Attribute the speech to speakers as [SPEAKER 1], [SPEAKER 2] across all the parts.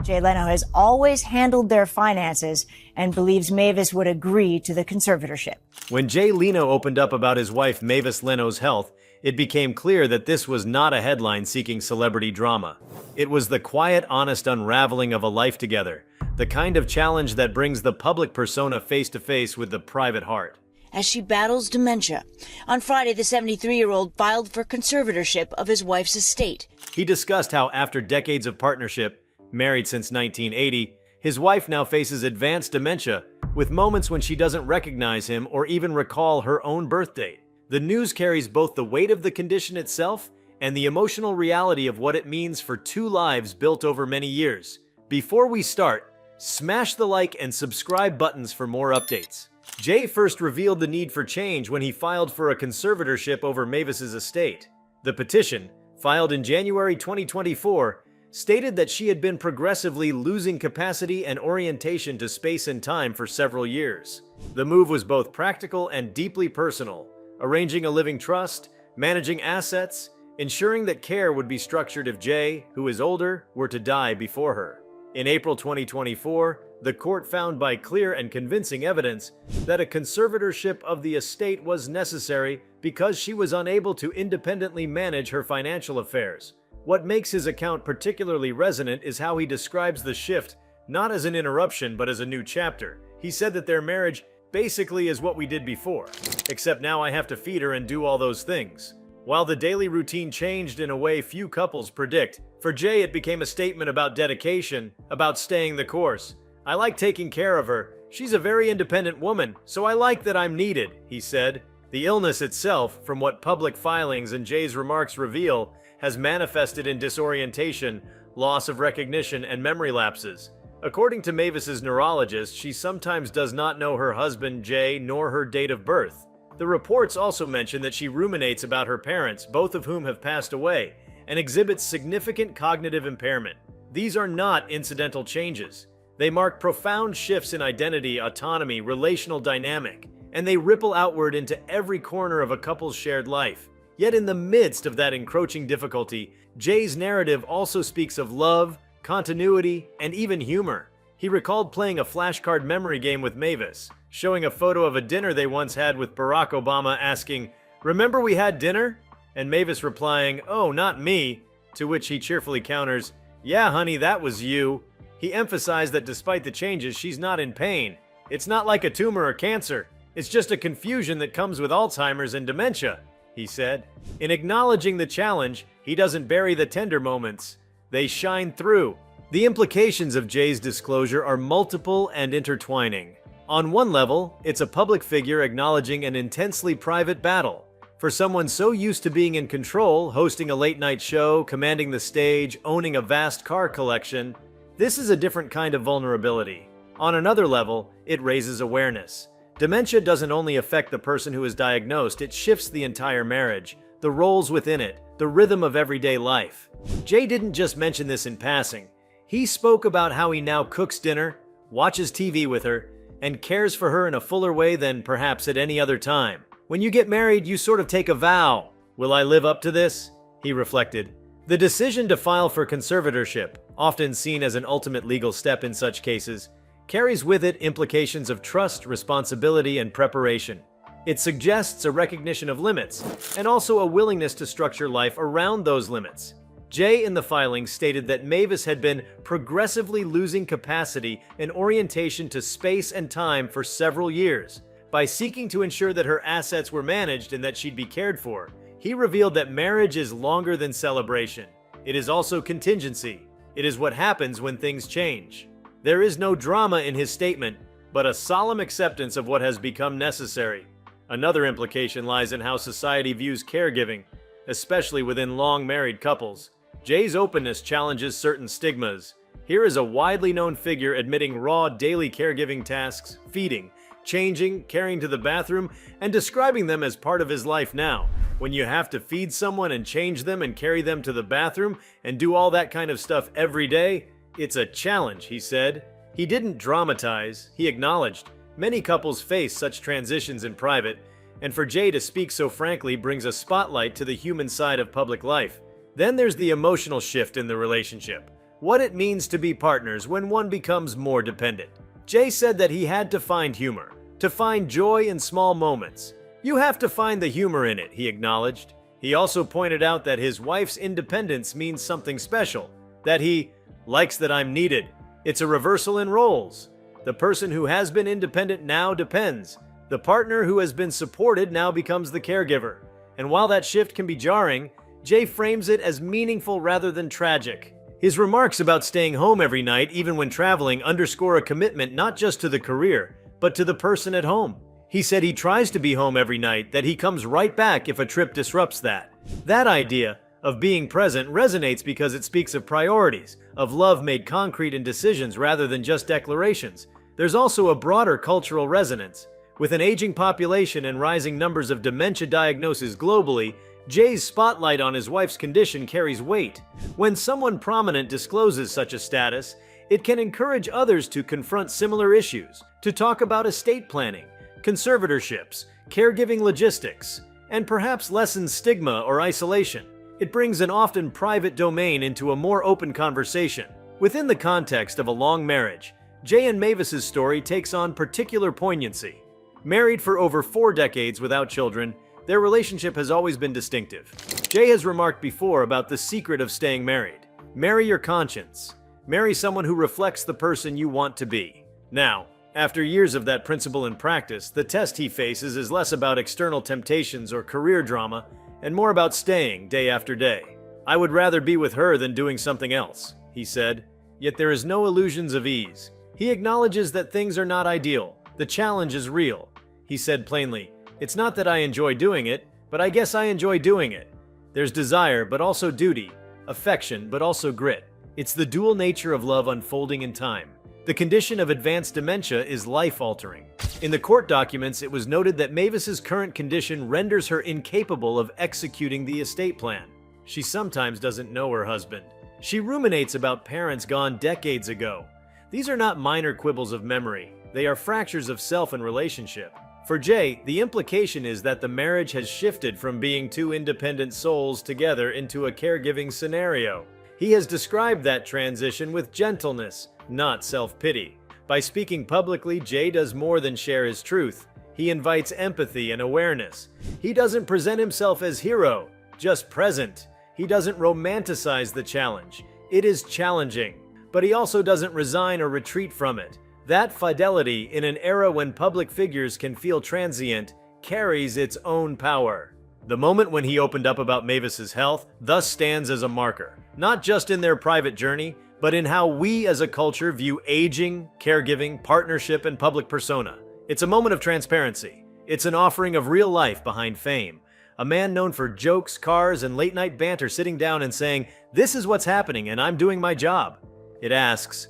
[SPEAKER 1] Jay Leno has always handled their finances and believes Mavis would agree to the conservatorship.
[SPEAKER 2] When Jay Leno opened up about his wife Mavis Leno's health, it became clear that this was not a headline-seeking celebrity drama. It was the quiet, honest unraveling of a life together, the kind of challenge that brings the public persona face-to-face with the private heart.
[SPEAKER 3] As she battles dementia, on Friday, the 73-year-old filed for conservatorship of his wife's estate.
[SPEAKER 2] He discussed how after decades of partnership, married since 1980, his wife now faces advanced dementia, with moments when she doesn't recognize him or even recall her own birth date. The news carries both the weight of the condition itself and the emotional reality of what it means for two lives built over many years. Before we start, smash the like and subscribe buttons for more updates. Jay first revealed the need for change when he filed for a conservatorship over Mavis's estate. The petition, filed in January 2024, stated that she had been progressively losing capacity and orientation to space and time for several years. The move was both practical and deeply personal, arranging a living trust, managing assets, ensuring that care would be structured if Jay, who is older, were to die before her. In April 2024, the court found by clear and convincing evidence that a conservatorship of the estate was necessary because she was unable to independently manage her financial affairs. What makes his account particularly resonant is how he describes the shift not as an interruption but as a new chapter. He said that their marriage basically is what we did before, except now I have to feed her and do all those things. While the daily routine changed in a way few couples predict, for Jay it became a statement about dedication, about staying the course. I like taking care of her. She's a very independent woman, so I like that I'm needed, he said. The illness itself, from what public filings and Jay's remarks reveal, has manifested in disorientation, loss of recognition, and memory lapses. According to Mavis's neurologist, she sometimes does not know her husband, Jay, nor her date of birth. The reports also mention that she ruminates about her parents, both of whom have passed away, and exhibits significant cognitive impairment. These are not incidental changes. They mark profound shifts in identity, autonomy, relational dynamic, and they ripple outward into every corner of a couple's shared life. Yet in the midst of that encroaching difficulty, Jay's narrative also speaks of love, continuity, and even humor. He recalled playing a flashcard memory game with Mavis, showing a photo of a dinner they once had with Barack Obama, asking, "Remember we had dinner?" And Mavis replying, "Oh, not me," to which he cheerfully counters, "Yeah, honey, that was you." He emphasized that despite the changes, she's not in pain. It's not like a tumor or cancer. It's just a confusion that comes with Alzheimer's and dementia, he said. In acknowledging the challenge, he doesn't bury the tender moments. They shine through. The implications of Jay's disclosure are multiple and intertwining. On one level, it's a public figure acknowledging an intensely private battle. For someone so used to being in control, hosting a late-night show, commanding the stage, owning a vast car collection, this is a different kind of vulnerability. On another level, it raises awareness. Dementia doesn't only affect the person who is diagnosed, it shifts the entire marriage, the roles within it, the rhythm of everyday life. Jay didn't just mention this in passing. He spoke about how he now cooks dinner, watches TV with her, and cares for her in a fuller way than perhaps at any other time. When you get married, you sort of take a vow. Will I live up to this? He reflected. The decision to file for conservatorship, often seen as an ultimate legal step in such cases, carries with it implications of trust, responsibility, and preparation. It suggests a recognition of limits, and also a willingness to structure life around those limits. Jay in the filing stated that Mavis had been progressively losing capacity and orientation to space and time for several years. By seeking to ensure that her assets were managed and that she'd be cared for, he revealed that marriage is longer than celebration. It is also contingency. It is what happens when things change. There is no drama in his statement, but a solemn acceptance of what has become necessary. Another implication lies in how society views caregiving, especially within long-married couples. Jay's openness challenges certain stigmas. Here is a widely known figure admitting raw daily caregiving tasks, feeding, changing, carrying to the bathroom, and describing them as part of his life now. When you have to feed someone and change them and carry them to the bathroom and do all that kind of stuff every day, it's a challenge, he said. He didn't dramatize, he acknowledged. Many couples face such transitions in private, and for Jay to speak so frankly brings a spotlight to the human side of public life. Then there's the emotional shift in the relationship. what it means to be partners when one becomes more dependent. Jay said that he had to find humor, to find joy in small moments. You have to find the humor in it, he acknowledged. He also pointed out that his wife's independence means something special, that he likes that I'm needed. It's a reversal in roles. The person who has been independent now depends. The partner who has been supported now becomes the caregiver. And while that shift can be jarring, Jay frames it as meaningful rather than tragic. His remarks about staying home every night, even when traveling, underscore a commitment not just to the career, but to the person at home. He said he tries to be home every night, that he comes right back if a trip disrupts that. That idea of being present resonates because it speaks of priorities, of love made concrete in decisions rather than just declarations. There's also a broader cultural resonance. With an aging population and rising numbers of dementia diagnoses globally, Jay's spotlight on his wife's condition carries weight. When someone prominent discloses such a status, it can encourage others to confront similar issues, to talk about estate planning, conservatorships, caregiving logistics, and perhaps lessen stigma or isolation. It brings an often private domain into a more open conversation. Within the context of a long marriage, Jay and Mavis's story takes on particular poignancy. Married for over 4 decades without children, their relationship has always been distinctive. Jay has remarked before about the secret of staying married. Marry your conscience. Marry someone who reflects the person you want to be. Now, after years of that principle in practice, the test he faces is less about external temptations or career drama, and more about staying day after day. I would rather be with her than doing something else, he said. Yet there is no illusions of ease. He acknowledges that things are not ideal. The challenge is real. He said plainly, "It's not that I enjoy doing it, but I guess I enjoy doing it. There's desire, but also duty, affection, but also grit. It's the dual nature of love unfolding in time." The condition of advanced dementia is life-altering. In the court documents, it was noted that Mavis's current condition renders her incapable of executing the estate plan. She sometimes doesn't know her husband. She ruminates about parents gone decades ago. These are not minor quibbles of memory. They are fractures of self and relationship. For Jay, the implication is that the marriage has shifted from being two independent souls together into a caregiving scenario. He has described that transition with gentleness, not self-pity. By speaking publicly, Jay does more than share his truth. He invites empathy and awareness. He doesn't present himself as hero, just present. He doesn't romanticize the challenge. It is challenging, but he also doesn't resign or retreat from it. That fidelity, in an era when public figures can feel transient, carries its own power. The moment when he opened up about Mavis's health thus stands as a marker, not just in their private journey, but in how we as a culture view aging, caregiving, partnership, and public persona. It's a moment of transparency. It's an offering of real life behind fame. A man known for jokes, cars, and late-night banter sitting down and saying, "This is what's happening and I'm doing my job." It asks,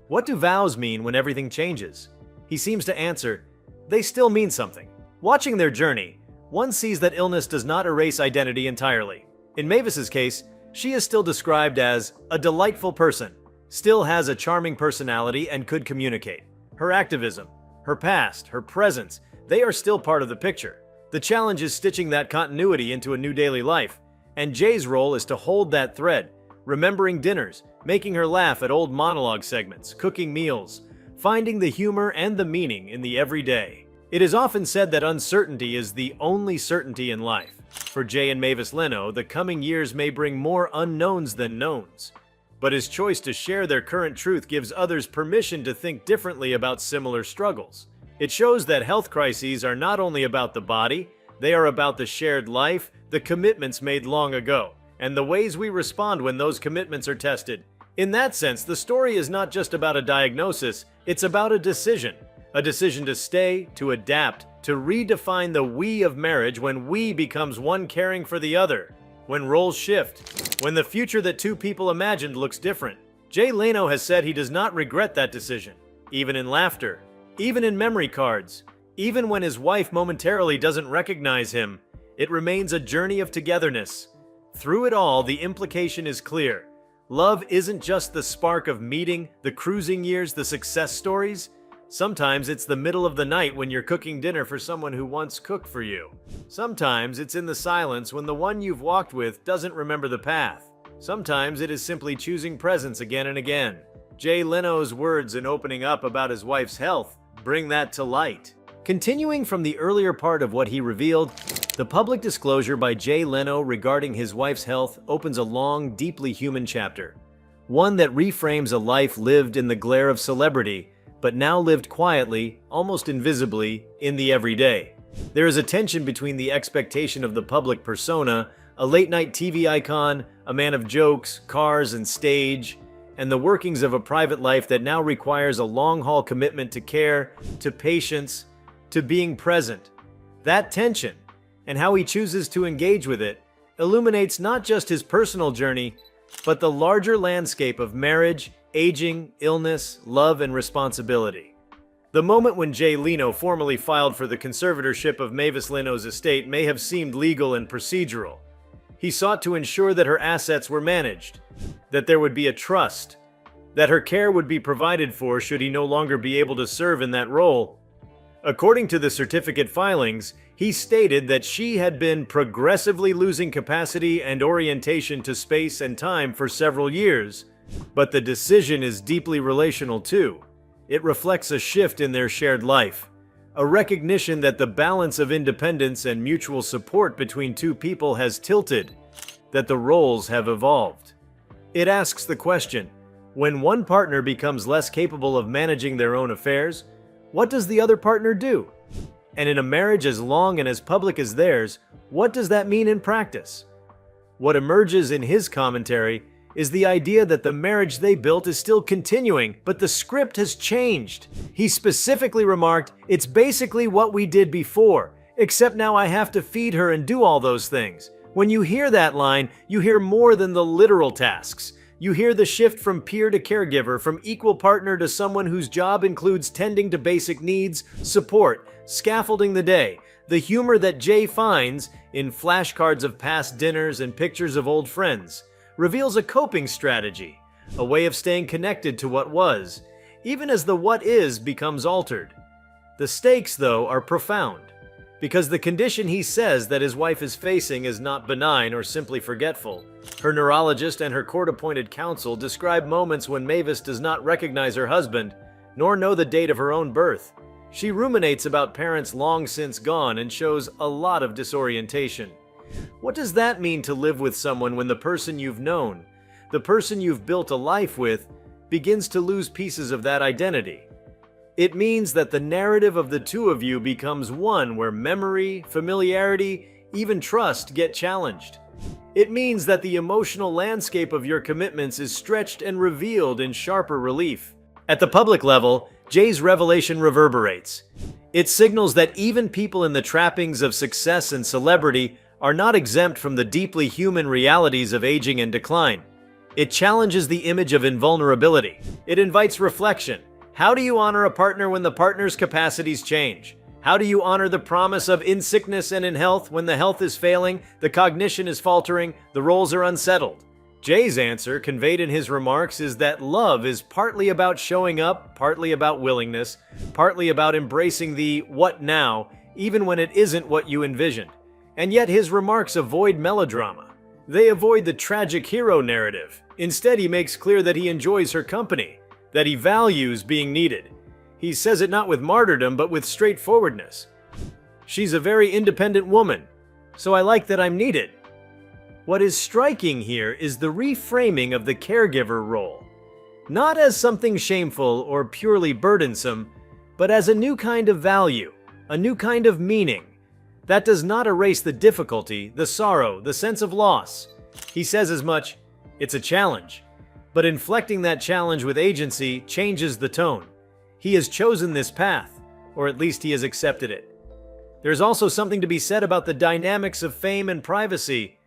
[SPEAKER 2] what do vows mean when everything changes? He seems to answer, they still mean something. Watching their journey, one sees that illness does not erase identity entirely. In Mavis's case, she is still described as a delightful person, still has a charming personality and could communicate. Her activism, her past, her presence, they are still part of the picture. The challenge is stitching that continuity into a new daily life, and Jay's role is to hold that thread, remembering dinners, making her laugh at old monologue segments, cooking meals, finding the humor and the meaning in the everyday. It is often said that uncertainty is the only certainty in life. For Jay and Mavis Leno, the coming years may bring more unknowns than knowns. But his choice to share their current truth gives others permission to think differently about similar struggles. It shows that health crises are not only about the body, they are about the shared life, the commitments made long ago, and the ways we respond when those commitments are tested. In that sense, the story is not just about a diagnosis, it's about a decision. A decision to stay, to adapt, to redefine the we of marriage when we becomes one caring for the other. When roles shift. When the future that two people imagined looks different. Jay Leno has said he does not regret that decision. Even in laughter. Even in memory cards. Even when his wife momentarily doesn't recognize him. It remains a journey of togetherness. Through it all, the implication is clear. Love isn't just the spark of meeting, the cruising years, the success stories. Sometimes it's the middle of the night when you're cooking dinner for someone who once cooked for you. Sometimes it's in the silence when the one you've walked with doesn't remember the path. Sometimes it is simply choosing presence again and again. Jay Leno's words in opening up about his wife's health bring that to light. Continuing from the earlier part of what he revealed, the public disclosure by Jay Leno regarding his wife's health opens a long, deeply human chapter. One that reframes a life lived in the glare of celebrity, but now lived quietly, almost invisibly, in the everyday. There is a tension between the expectation of the public persona, a late-night TV icon, a man of jokes, cars, and stage, and the workings of a private life that now requires a long-haul commitment to care, to patience, to being present. That tension, and how he chooses to engage with it, illuminates not just his personal journey, but the larger landscape of marriage, aging, illness, love, and responsibility. The moment when Jay Leno formally filed for the conservatorship of Mavis Leno's estate may have seemed legal and procedural. He sought to ensure that her assets were managed, that there would be a trust, that her care would be provided for should he no longer be able to serve in that role. According to the certificate filings, he stated that she had been progressively losing capacity and orientation to space and time for several years, but the decision is deeply relational too. It reflects a shift in their shared life, a recognition that the balance of independence and mutual support between two people has tilted, that the roles have evolved. It asks the question, when one partner becomes less capable of managing their own affairs, what does the other partner do? And in a marriage as long and as public as theirs, what does that mean in practice? What emerges in his commentary is the idea that the marriage they built is still continuing, but the script has changed. He specifically remarked, "It's basically what we did before, except now I have to feed her and do all those things." When you hear that line, you hear more than the literal tasks. You hear the shift from peer to caregiver, from equal partner to someone whose job includes tending to basic needs, support, scaffolding the day. The humor that Jay finds in flashcards of past dinners and pictures of old friends reveals a coping strategy, a way of staying connected to what was, even as the what is becomes altered. The stakes, though, are profound, because the condition he says that his wife is facing is not benign or simply forgetful. Her neurologist and her court-appointed counsel describe moments when Mavis does not recognize her husband, nor know the date of her own birth. She ruminates about parents long since gone and shows a lot of disorientation. What does that mean to live with someone when the person you've known, the person you've built a life with, begins to lose pieces of that identity? It means that the narrative of the two of you becomes one where memory, familiarity, even trust get challenged. It means that the emotional landscape of your commitments is stretched and revealed in sharper relief. At the public level, Jay's revelation reverberates. It signals that even people in the trappings of success and celebrity are not exempt from the deeply human realities of aging and decline. It challenges the image of invulnerability. It invites reflection. How do you honor a partner when the partner's capacities change? How do you honor the promise of in sickness and in health when the health is failing, the cognition is faltering, the roles are unsettled? Jay's answer, conveyed in his remarks, is that love is partly about showing up, partly about willingness, partly about embracing the what now, even when it isn't what you envisioned. And yet his remarks avoid melodrama. They avoid the tragic hero narrative. Instead, he makes clear that he enjoys her company, that he values being needed. He says it not with martyrdom, but with straightforwardness. She's a very independent woman, so I like that I'm needed. What is striking here is the reframing of the caregiver role, not as something shameful or purely burdensome, but as a new kind of value, a new kind of meaning. That does not erase the difficulty, the sorrow, the sense of loss. He says as much, it's a challenge, but inflecting that challenge with agency changes the tone. He has chosen this path, or at least he has accepted it. There's also something to be said about the dynamics of fame and privacy.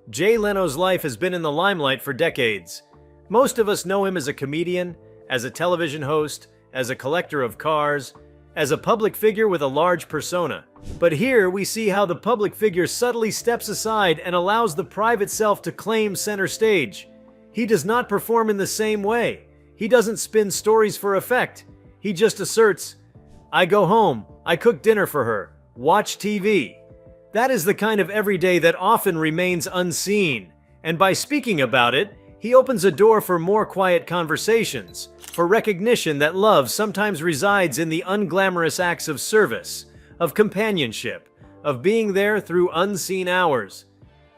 [SPEAKER 2] Jay Leno's life has been in the limelight for decades. Most of us know him as a comedian, as a television host, as a collector of cars, as a public figure with a large persona. But here we see how the public figure subtly steps aside and allows the private self to claim center stage. He does not perform in the same way. He doesn't spin stories for effect. He just asserts, I go home, I cook dinner for her, watch TV. That is the kind of everyday that often remains unseen, And by speaking about it, he opens a door for more quiet conversations, for recognition that love sometimes resides in the unglamorous acts of service, of companionship, of being there through unseen hours.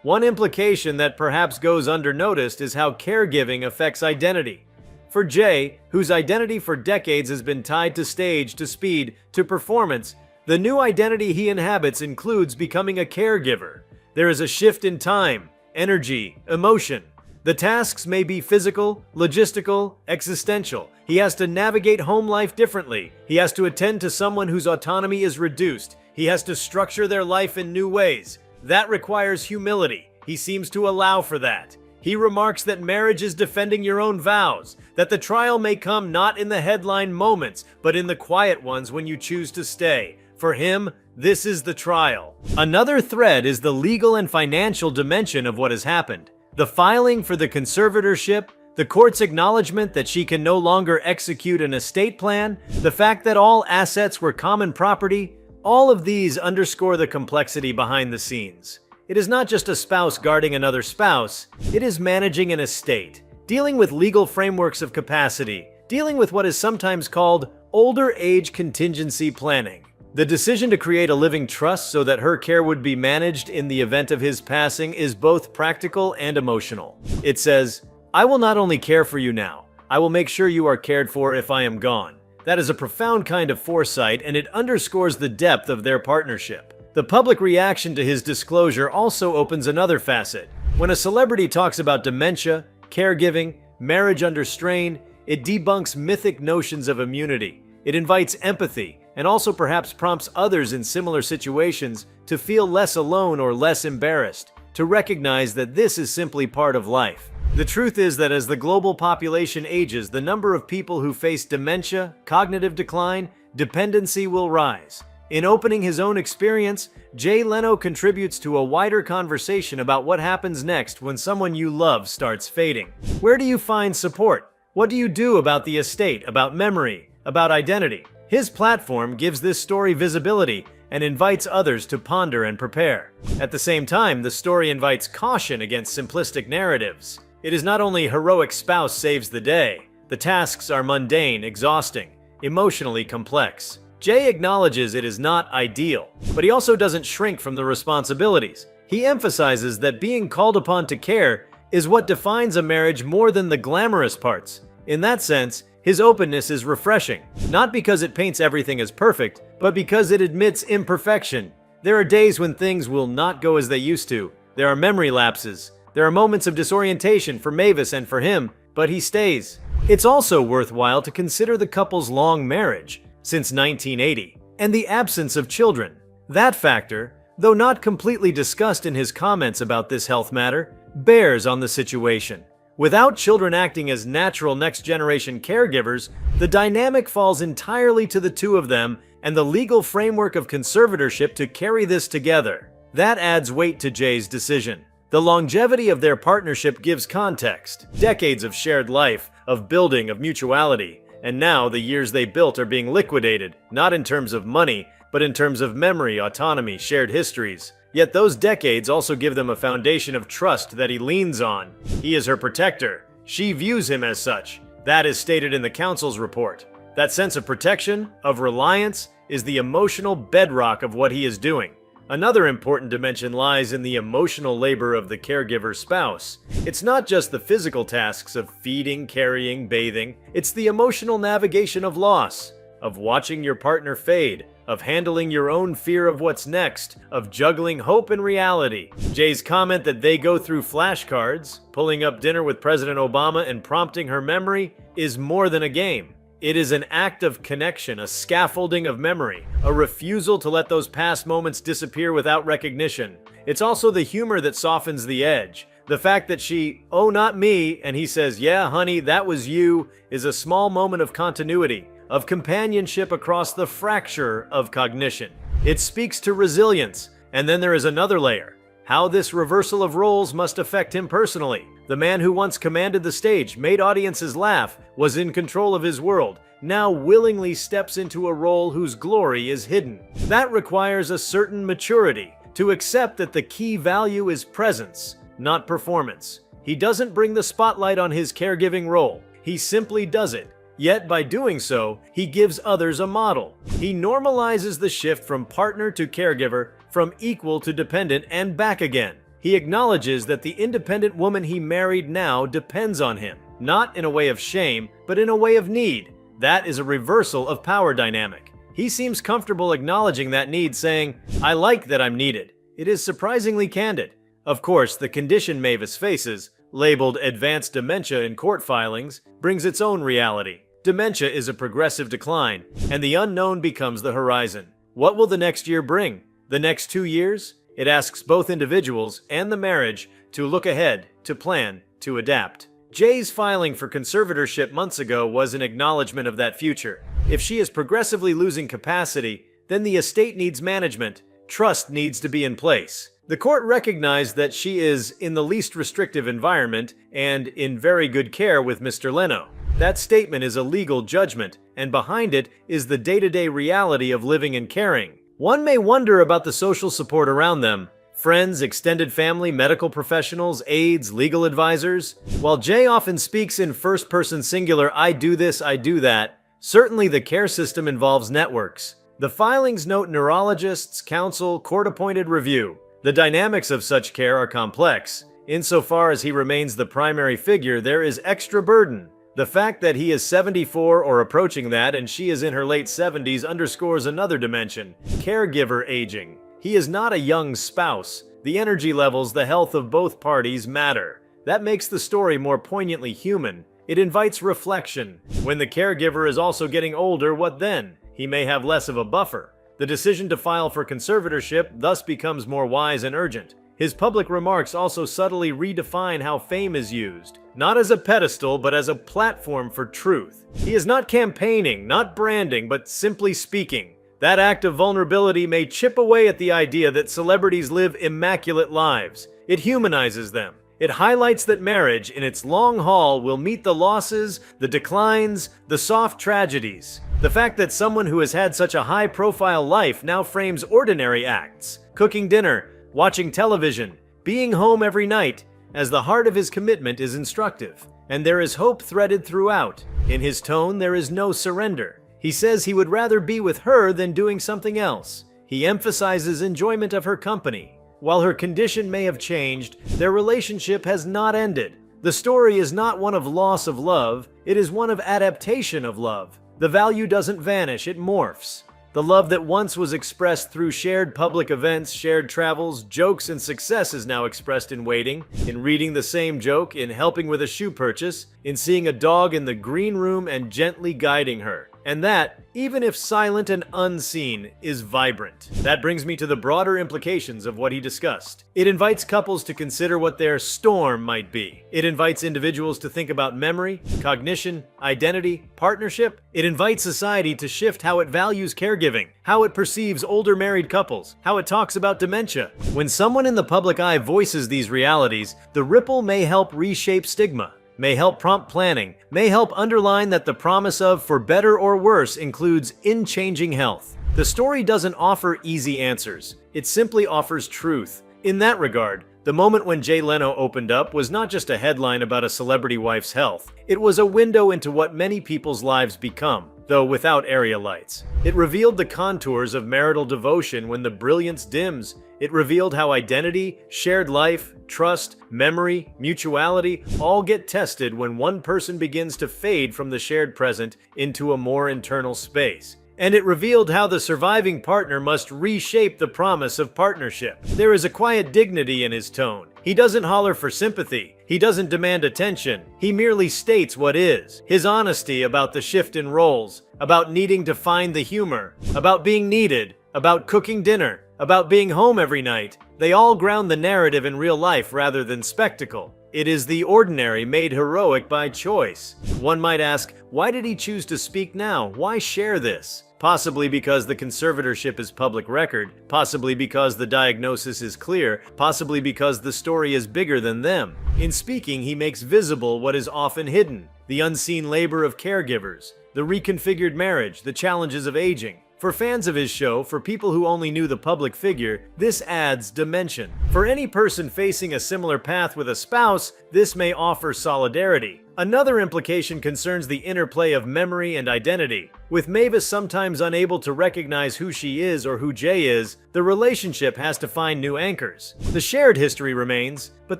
[SPEAKER 2] One implication that perhaps goes undernoticed is how caregiving affects identity. For Jay, whose identity for decades has been tied to stage, to speed, to performance, the new identity he inhabits includes becoming a caregiver. There is a shift in time, energy, emotion. The tasks may be physical, logistical, existential. He has to navigate home life differently. He has to attend to someone whose autonomy is reduced. He has to structure their life in new ways. That requires humility. He seems to allow for that. He remarks that marriage is defending your own vows, that the trial may come not in the headline moments, but in the quiet ones when you choose to stay. For him, this is the trial. Another thread is the legal and financial dimension of what has happened. The filing for the conservatorship, the court's acknowledgement that she can no longer execute an estate plan, the fact that all assets were common property, all of these underscore the complexity behind the scenes. It is not just a spouse guarding another spouse, it is managing an estate, dealing with legal frameworks of capacity, dealing with what is sometimes called older age contingency planning. The decision to create a living trust so that her care would be managed in the event of his passing is both practical and emotional. It says, "I will not only care for you now, I will make sure you are cared for if I am gone." That is a profound kind of foresight, and it underscores the depth of their partnership. The public reaction to his disclosure also opens another facet. When a celebrity talks about dementia, caregiving, marriage under strain, it debunks mythic notions of immunity. It invites empathy, and also perhaps prompts others in similar situations to feel less alone or less embarrassed, to recognize that this is simply part of life. The truth is that as the global population ages, the number of people who face dementia, cognitive decline, dependency will rise. In opening his own experience, Jay Leno contributes to a wider conversation about what happens next when someone you love starts fading. Where do you find support? What do you do about the estate, about memory, about identity? His platform gives this story visibility and invites others to ponder and prepare. At the same time, the story invites caution against simplistic narratives. It is not only heroic spouse saves the day. The tasks are mundane, exhausting, emotionally complex. Jay acknowledges it is not ideal, but he also doesn't shrink from the responsibilities. He emphasizes that being called upon to care is what defines a marriage more than the glamorous parts. In that sense, his openness is refreshing, not because it paints everything as perfect, but because it admits imperfection. There are days when things will not go as they used to. There are memory lapses. There are moments of disorientation for Mavis and for him, but he stays. It's also worthwhile to consider the couple's long marriage, since 1980, and the absence of children. That factor, though not completely discussed in his comments about this health matter, bears on the situation. Without children acting as natural next-generation caregivers, the dynamic falls entirely to the two of them and the legal framework of conservatorship to carry this together. That adds weight to Jay's decision. The longevity of their partnership gives context. Decades of shared life, of building, of mutuality. And now the years they built are being liquidated, not in terms of money, but in terms of memory, autonomy, shared histories. Yet those decades also give them a foundation of trust that he leans on. He is her protector. She views him as such. That is stated in the council's report. That sense of protection, of reliance, is the emotional bedrock of what he is doing. Another important dimension lies in the emotional labor of the caregiver spouse. It's not just the physical tasks of feeding, carrying, bathing. It's the emotional navigation of loss, of watching your partner fade, of handling your own fear of what's next, of juggling hope and reality. Jay's comment that they go through flashcards, pulling up dinner with President Obama and prompting her memory, is more than a game. It is an act of connection, a scaffolding of memory, a refusal to let those past moments disappear without recognition. It's also the humor that softens the edge. The fact that she, "Oh, not me," and he says, "Yeah, honey, that was you," is a small moment of continuity, of companionship across the fracture of cognition. It speaks to resilience. And then there is another layer. How this reversal of roles must affect him personally. The man who once commanded the stage, made audiences laugh, was in control of his world, now willingly steps into a role whose glory is hidden. That requires a certain maturity, to accept that the key value is presence, not performance. He doesn't bring the spotlight on his caregiving role. He simply does it. Yet by doing so, he gives others a model. He normalizes the shift from partner to caregiver, from equal to dependent, and back again. He acknowledges that the independent woman he married now depends on him, not in a way of shame, but in a way of need. That is a reversal of power dynamic. He seems comfortable acknowledging that need, saying, "I like that I'm needed." It is surprisingly candid. Of course, the condition Mavis faces, labeled advanced dementia in court filings, brings its own reality. Dementia is a progressive decline, and the unknown becomes the horizon. What will the next year bring? The next 2 years? It asks both individuals and the marriage to look ahead, to plan, to adapt. Jay's filing for conservatorship months ago was an acknowledgement of that future. If she is progressively losing capacity, then the estate needs management. Trust needs to be in place. The court recognized that she is in the least restrictive environment and in very good care with Mr. Leno. That statement is a legal judgment, and behind it is the day-to-day reality of living and caring. One may wonder about the social support around them. Friends, extended family, medical professionals, aides, legal advisors. While Jay often speaks in first-person singular, "I do this, I do that," certainly the care system involves networks. The filings note neurologists, counsel, court-appointed review. The dynamics of such care are complex. Insofar as he remains the primary figure, there is extra burden. The fact that he is 74 or approaching that and she is in her late 70s underscores another dimension: caregiver aging. He is not a young spouse. The energy levels, the health of both parties matter. That makes the story more poignantly human. It invites reflection. When the caregiver is also getting older, what then? He may have less of a buffer. The decision to file for conservatorship thus becomes more wise and urgent. His public remarks also subtly redefine how fame is used, not as a pedestal, but as a platform for truth. He is not campaigning, not branding, but simply speaking. That act of vulnerability may chip away at the idea that celebrities live immaculate lives. It humanizes them. It highlights that marriage, in its long haul, will meet the losses, the declines, the soft tragedies. The fact that someone who has had such a high-profile life now frames ordinary acts, cooking dinner, watching television, being home every night, as the heart of his commitment is instructive. And there is hope threaded throughout. In his tone, there is no surrender. He says he would rather be with her than doing something else. He emphasizes enjoyment of her company. While her condition may have changed, their relationship has not ended. The story is not one of loss of love, it is one of adaptation of love. The value doesn't vanish, it morphs. The love that once was expressed through shared public events, shared travels, jokes, and success is now expressed in waiting, in reading the same joke, in helping with a shoe purchase, in seeing a dog in the green room and gently guiding her. And that, even if silent and unseen, is vibrant. That brings me to the broader implications of what he discussed. It invites couples to consider what their storm might be. It invites individuals to think about memory, cognition, identity, partnership. It invites society to shift how it values caregiving, how it perceives older married couples, how it talks about dementia. When someone in the public eye voices these realities, the ripple may help reshape stigma, may help prompt planning, may help underline that the promise of for better or worse includes in changing health. The story doesn't offer easy answers. It simply offers truth. In that regard, the moment when Jay Leno opened up was not just a headline about a celebrity wife's health. It was a window into what many people's lives become, though without area lights. It revealed the contours of marital devotion when the brilliance dims. It revealed how identity, shared life, trust, memory, mutuality all get tested when one person begins to fade from the shared present into a more internal space. And it revealed how the surviving partner must reshape the promise of partnership. There is a quiet dignity in his tone. He doesn't holler for sympathy. He doesn't demand attention. He merely states what is. His honesty about the shift in roles, about needing to find the humor, about being needed, about cooking dinner, about being home every night. They all ground the narrative in real life rather than spectacle. It is the ordinary made heroic by choice. One might ask, why did he choose to speak now? Why share this? Possibly because the conservatorship is public record, possibly because the diagnosis is clear, possibly because the story is bigger than them. In speaking, he makes visible what is often hidden: the unseen labor of caregivers, the reconfigured marriage, the challenges of aging. For fans of his show, for people who only knew the public figure, this adds dimension. For any person facing a similar path with a spouse, this may offer solidarity. Another implication concerns the interplay of memory and identity. With Mavis sometimes unable to recognize who she is or who Jay is, the relationship has to find new anchors. The shared history remains, but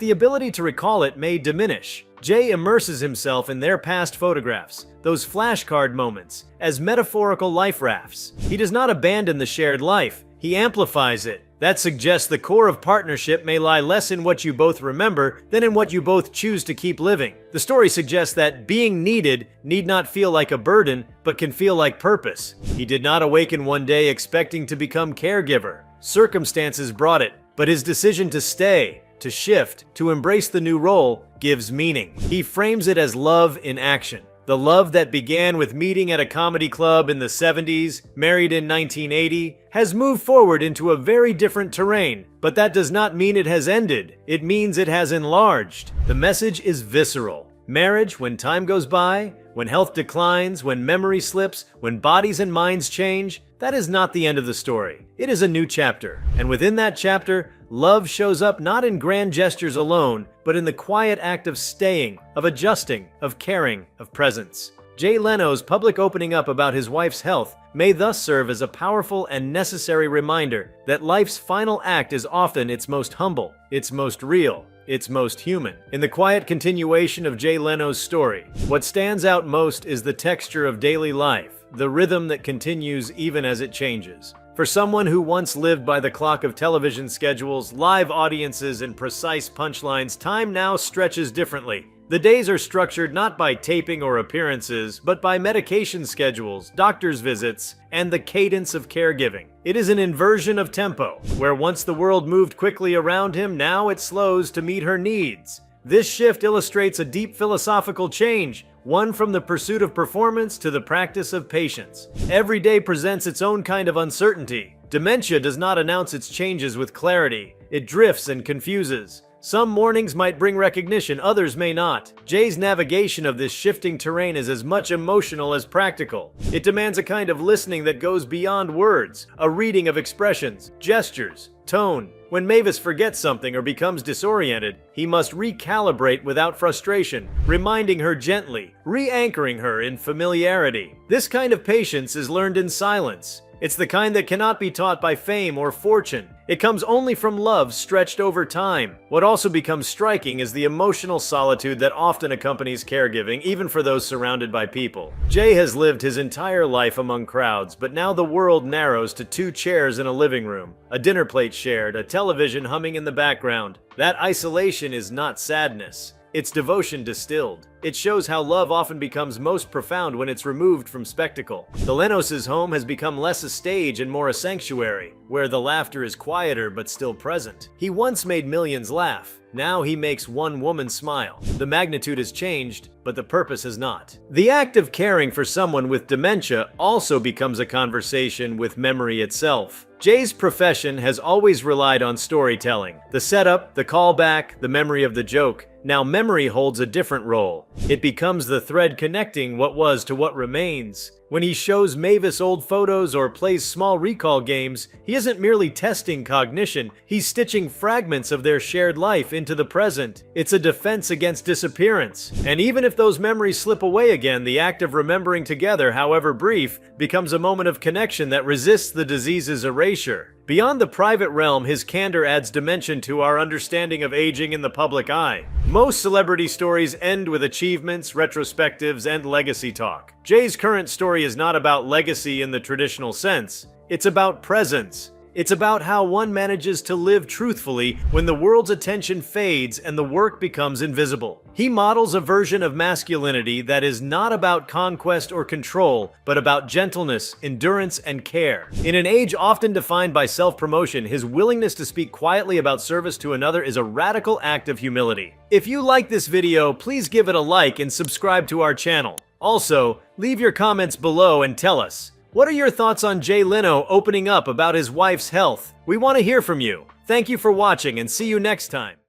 [SPEAKER 2] the ability to recall it may diminish. Jay immerses himself in their past photographs, those flashcard moments, as metaphorical life rafts. He does not abandon the shared life, he amplifies it. That suggests the core of partnership may lie less in what you both remember than in what you both choose to keep living. The story suggests that being needed need not feel like a burden, but can feel like purpose. He did not awaken one day expecting to become caregiver. Circumstances brought it, but his decision to stay, to shift, to embrace the new role, gives meaning. He frames it as love in action. The love that began with meeting at a comedy club in the 70s, married in 1980, has moved forward into a very different terrain. But that does not mean it has ended. It means it has enlarged. The message is visceral. Marriage, when time goes by, when health declines, when memory slips, when bodies and minds change, that is not the end of the story. It is a new chapter. And within that chapter, love shows up not in grand gestures alone, but in the quiet act of staying, of adjusting, of caring, of presence. Jay Leno's public opening up about his wife's health may thus serve as a powerful and necessary reminder that life's final act is often its most humble, its most real, its most human. In the quiet continuation of Jay Leno's story, what stands out most is the texture of daily life, the rhythm that continues even as it changes. For someone who once lived by the clock of television schedules, live audiences, and precise punchlines, time now stretches differently. The days are structured not by taping or appearances, but by medication schedules, doctor's visits, and the cadence of caregiving. It is an inversion of tempo, where once the world moved quickly around him, now it slows to meet her needs. This shift illustrates a deep philosophical change, one from the pursuit of performance to the practice of patience. Every day presents its own kind of uncertainty. Dementia does not announce its changes with clarity. It drifts and confuses. Some mornings might bring recognition, others may not. Jay's navigation of this shifting terrain is as much emotional as practical. It demands a kind of listening that goes beyond words, a reading of expressions, gestures, tone. When Mavis forgets something or becomes disoriented, he must recalibrate without frustration, reminding her gently, re-anchoring her in familiarity. This kind of patience is learned in silence. It's the kind that cannot be taught by fame or fortune. It comes only from love stretched over time. What also becomes striking is the emotional solitude that often accompanies caregiving, even for those surrounded by people. Jay has lived his entire life among crowds, but now the world narrows to 2 chairs in a living room, a dinner plate shared, a television humming in the background. That isolation is not sadness. It's devotion distilled. It shows how love often becomes most profound when it's removed from spectacle. The Lenos' home has become less a stage and more a sanctuary, where the laughter is quieter but still present. He once made millions laugh. Now he makes one woman smile. The magnitude has changed, but the purpose has not. The act of caring for someone with dementia also becomes a conversation with memory itself. Jay's profession has always relied on storytelling. The setup, the callback, the memory of the joke. Now memory holds a different role. It becomes the thread connecting what was to what remains. When he shows Mavis old photos or plays small recall games, he isn't merely testing cognition, he's stitching fragments of their shared life into the present. It's a defense against disappearance. And even if those memories slip away again, the act of remembering together, however brief, becomes a moment of connection that resists the disease's erasure. Beyond the private realm, his candor adds dimension to our understanding of aging in the public eye. Most celebrity stories end with achievements, retrospectives, and legacy talk. Jay's current story is not about legacy in the traditional sense. It's about presence. It's about how one manages to live truthfully when the world's attention fades and the work becomes invisible. He models a version of masculinity that is not about conquest or control, but about gentleness, endurance, and care. In an age often defined by self-promotion, his willingness to speak quietly about service to another is a radical act of humility. If you like this video, please give it a like and subscribe to our channel. Also, leave your comments below and tell us, what are your thoughts on Jay Leno opening up about his wife's health? We want to hear from you. Thank you for watching and see you next time.